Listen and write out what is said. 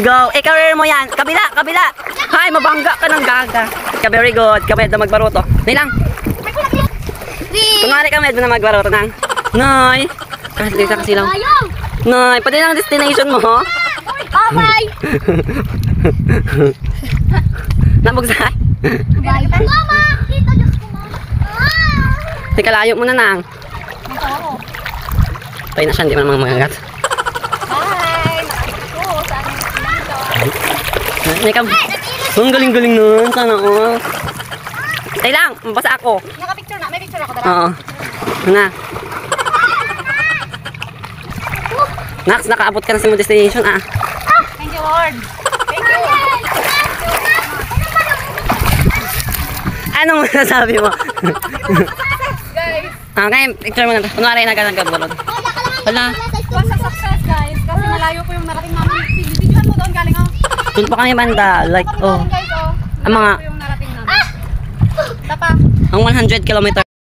Go. I-career mo yan. Kabila, kabila. Hay, mabangga ka ng gaga. Very good. Kamay na magbaruto. Nay lang. Kunwari kamay na magbaruto nang. Nay. Kahit ka kasi lang. Nay, pwede lang destination mo, ho? Bye. Nabugsay. Bye. Mama, dito Diyos ko, mama. Teka, layo mo na nang. Tayo na siya, hindi man mga magagat. Bye. Nakam. Ang galing-galing nun. Sana all. Tayo lang, mabasa ako. Naka-picture na. May picture ako. Oo. Na. Nax, nakaabot ka na sa mga destination, ah. Thank you, Lord. Thank you. Anong masasabi mo? Guys. Okay, picture mo na. Kunwari na ganang gagawin. Wala. Was a success, guys. Kasi malayo po yung narating namin. Videohan mo doon galing, oh. Doon pa kami banda. Like, oh. Guys, oh. Ang mga, Malayo po yung narating namin. Tapa. ang 100 km